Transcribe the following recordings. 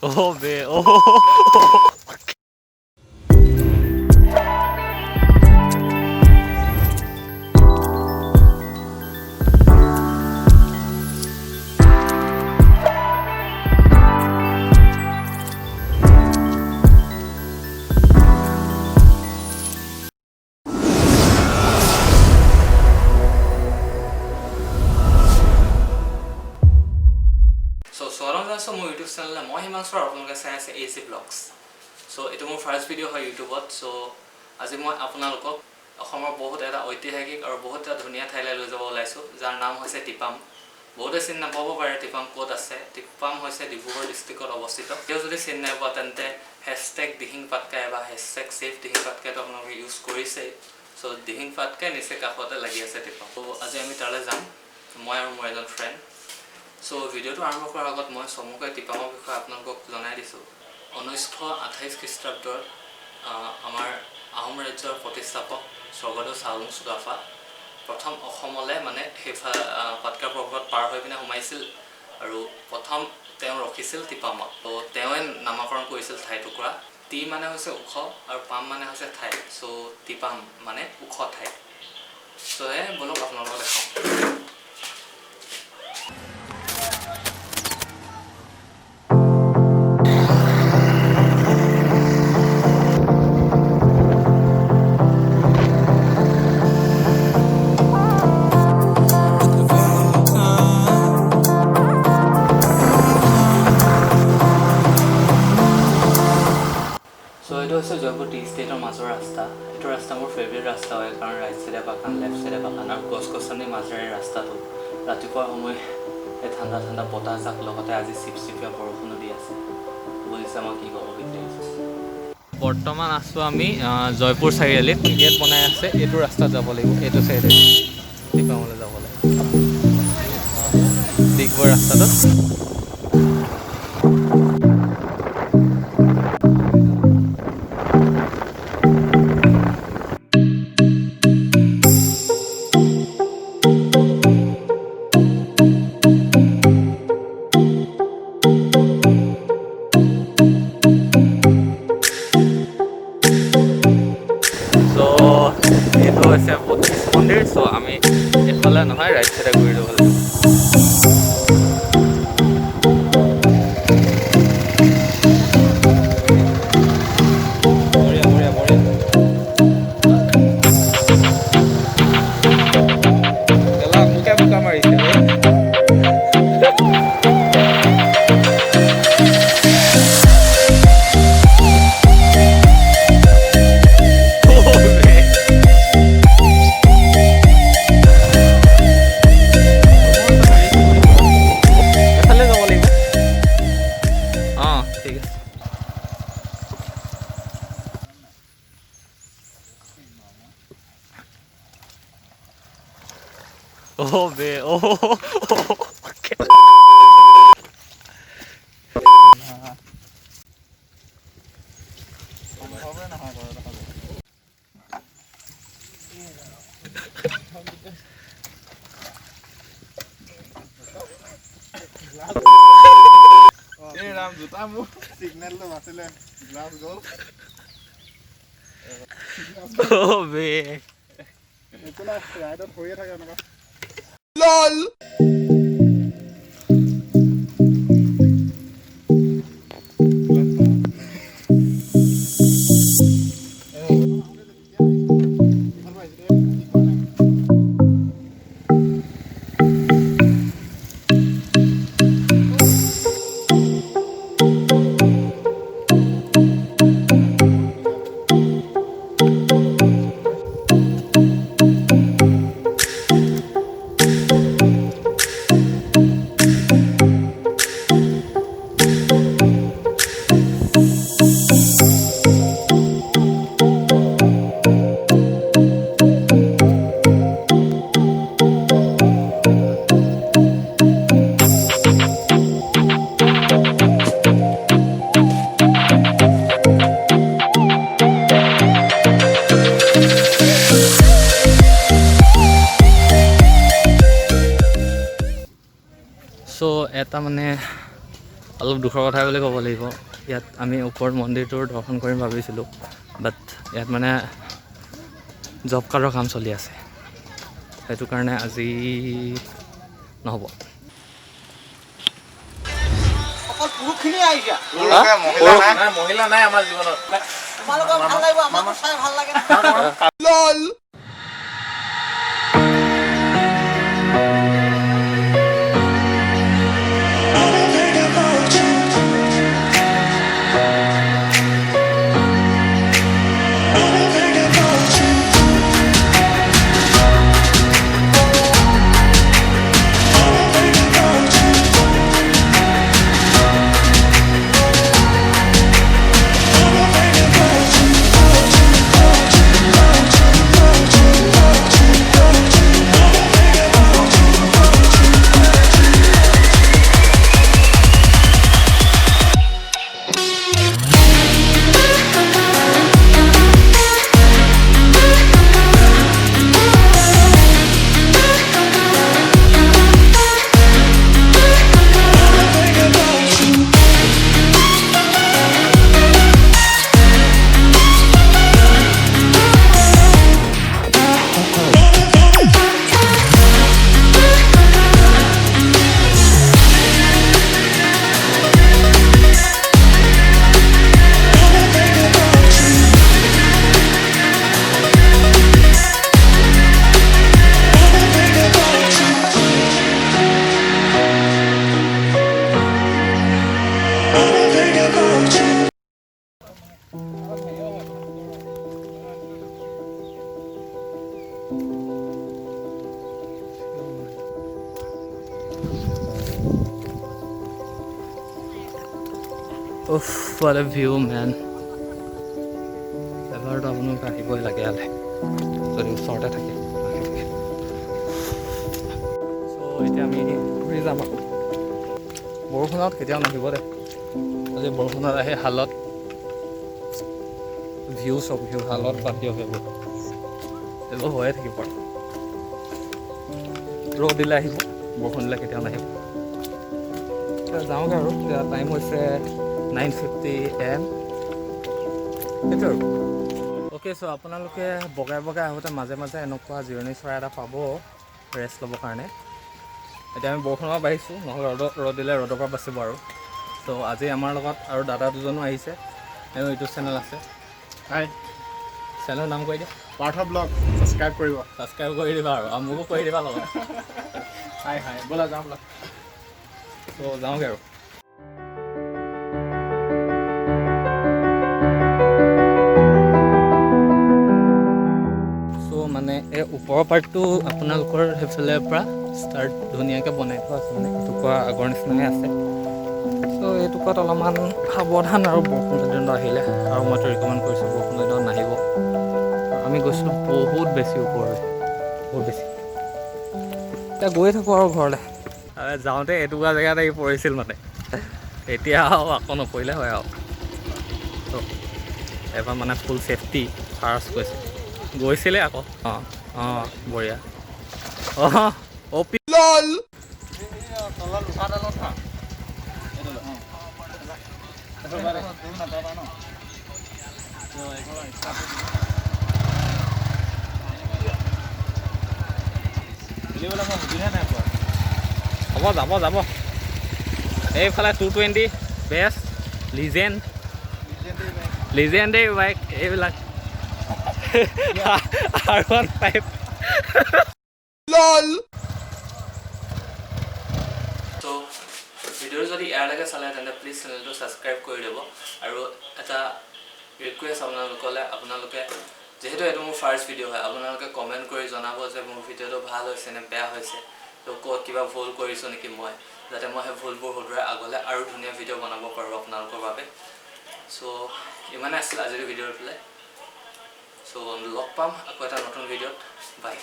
Oh, be. Oh. So my YouTube channel মই হিমাংশুৰ আপোনালোকে চাই আছে AC Vlogs so এটো মোৰ ফাৰ্স্ট ভিডিও হয় ইউটিউবত so আজি মই আপোনালোকক অসমৰ বহুত এটা ঐতিহাসিক আৰু বহুত এটা ধুনীয়া ঠাইলৈ লৈ যাব ওলাইছো যাৰ নাম হৈছে টিপাম বহুতে চিনি নাপাব পাৰে টিপাম ক'ত আছে টিপাম হৈছে ডিব্ৰুগড় ডিস্ট্ৰিক্টত অৱস্থিত কেউ যদি চিনি নাপায় তেন্তে #দিহিংপাটকাই বা #SaveDihinGpatkai তো আপোনালোকে ইউজ কৰিছে so দিহিংপাটকাই নিচে কাষতে লাগি আছে টিপাম so আজি আমি তালৈ যাম মই আৰু মোৰ এজন ফ্ৰেণ্ড So video to আৰম্ভ কৰাৰ আগত মই সমগ্ৰ টিপামৰ বিষয়ে আপোনালোকক জনাই দিছো 1928 খ্ৰীষ্টাব্দৰ আমাৰ আহোম ৰাজ্যৰ প্ৰতিষ্ঠাপক স্বৰ্গদেউ চাওলুং চুকাফা প্ৰথম অসমলে মানে হেফা পাটকা পৰ্বত পাৰ হৈ পিনে সোমাইছিল আৰু প্ৰথম তেওঁ ৰখিছিল টিপামত তো তেওঁ নামকৰণ কৰিছিল ঠাই টুকুৰা টি মানে হৈছে ওখ আৰু পাম মানে হৈছে ঠাই সো টিপাম মানে ওখ ঠাই সো বলক আপোনালোকক দেখাও জয়পুৰ টি ষ্টেটৰ মাজৰ ৰাস্তা এইটো ৰাস্তা মোৰ ফেভৰেট ৰাস্তা হয় কাৰণ ৰাইট সাইডে বাগান লেফট সাইডে বাগান আৰু গছ-গছনি মাজেৰে ৰাস্তাটো ৰাতিপুৱাৰ সময় এই ঠাণ্ডা ঠাণ্ডা বতাহ জাক লগতে আজি চিপচিপিয়া বৰষুণ দি আছে বুজিছে মই কি ক'ব বিচাৰিছোঁ বৰ্তমান আছোঁ আমি জয়পুৰ চাৰিআলিত গেট বনাই আছে এইটো ৰাস্তাত যাব লাগিব এইটো চাইডে টিপামলৈ যাব লাগিব ডিগবৈ ৰাস্তাটো মন্দিৰ সো আমি এফালে নহয় ৰাইট সাইডে ঘূৰি ল'ব লাগিব Oh, be. Oh. Okay. Hey Ram, juta mu signal lo asile glass gol. Oh, be. Ekula ride hoye thake anaka. LOL. So এটা মানে অলপ দুখৰ কথা বুলি ক'ব লাগিব। ইয়াত আমি ওপৰত মন্দিৰটোৰ দৰ্শন কৰিম ভাবিছিলোঁ, বাট ইয়াত মানে জব কাৰ্ডৰ কাম চলি আছে, সেইটো কাৰণে আজি নহ'ব। মহিলা নাই আমাৰ জীৱনত। Uff, what a view, man. এবাৰতো আপোনালোকে আহিবই লাগে ইয়ালে, যদি ওচৰতে থাকে। চ' এতিয়া আমি ঘূৰি যাম আকৌ। বৰষুণত কেতিয়াও নাহিব দে, আজি বৰষুণত আহি হালত ভিউ চব ভিউ হালত বাদ দিয়ক এইবোৰ হৈয়ে থাকিব আৰু। ৰ'দ দিলে আহিব, বৰষুণ দিলে কেতিয়াও নাহিব। এতিয়া যাওঁগৈ আৰু, এতিয়া টাইম হৈছে 9:50 AM। সেইটো আৰু অ'কে। চ' আপোনালোকে বগাই বগাই আহোঁতে মাজে মাজে এনেকুৱা জিৰণি চৰাই এটা পাব ৰেষ্ট ল'বৰ কাৰণে। এতিয়া আমি বৰষুণৰ পৰা বাঢ়িছোঁ, নহ'লে ৰ'দ দিলে ৰ'দৰ পৰা বাচিব আৰু। ত' আজি আমাৰ লগত আৰু দাদা দুজনো আহিছে, আৰু ইউটিউব চেনেল আছে। হাই, চেনেলৰ নাম কৈ দিয়া। পাৰ্থ ব্লগ ছাবস্ক্ৰাইব কৰিব। ছাবস্ক্ৰাইব কৰি দিবা আৰু মোকো কৰি দিবা লগত। হাই হাই, ব'লা যাওঁ ব'লা। ত' যাওঁগৈ আৰু। মানে এই ওপৰৰ পাৰ্টটো আপোনালোকৰ সেইফালে পৰা ষ্টাৰ্ট ধুনীয়াকৈ বনাই থোৱা আছে, মানে এটুকুৰা আগৰ নিচিনাই আছে। চ' এইটুকুৰাত অলপমান সাৱধান আৰু বৰষুণৰ দিনত আহিলে, আৰু মইতো ৰিকমেণ্ড কৰিছোঁ বৰষুণৰ দিনত নাহিব। আমি গৈছিলোঁ বহুত বেছি ওপৰলৈ, বহুত বেছি। এতিয়া গৈ থাকোঁ আৰু ঘৰলৈ। যাওঁতে এটুকুৰা জেগাত আহি পৰিছিল মানে, এতিয়া আকৌ নপৰিলে হয় আৰু। ত' এবাৰ মানে ফুল ছেফটি ফাৰ্ষ্ট গৈছিলে আকৌ। অঁ বঢ়িয়া। অ' পি লল হ'ব, যাব এইফালে 220 বেষ্ট লিজেণ্ডেৰী বাইক এইবিলাক। R15 লল। তো ভিডিঅ'টো যদি ইয়ালৈকে চালে তেন্তে প্লিজ চেনেলটো ছাবস্ক্ৰাইব কৰি দিব। আৰু এটা ৰিকুৱেষ্ট আপোনালোকে যিহেতু এইটো মোৰ ফাৰ্ষ্ট ভিডিঅ' হয়, আপোনালোকে কমেণ্ট কৰি জনাব যে মোৰ ভিডিঅ'টো ভাল হৈছে নে বেয়া হৈছে, তো ক'ত কিবা ভুল কৰিছোঁ নেকি মই, যাতে মই সেই ভুলবোৰ শুধৰাই আগলৈ আৰু ধুনীয়া ভিডিঅ' বনাব পাৰোঁ আপোনালোকৰ বাবে। চ' ইমানে আছিল আজিৰ ভিডিঅ'ৰ ফালে। চ' লগ পাম আকৌ এটা নতুন ভিডিঅ'ত। বাই।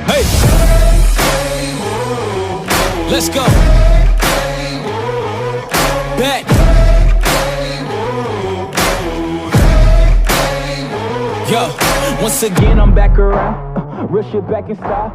Hey, let's go. Back. Yo, once again I'm back around. Real shit back in style.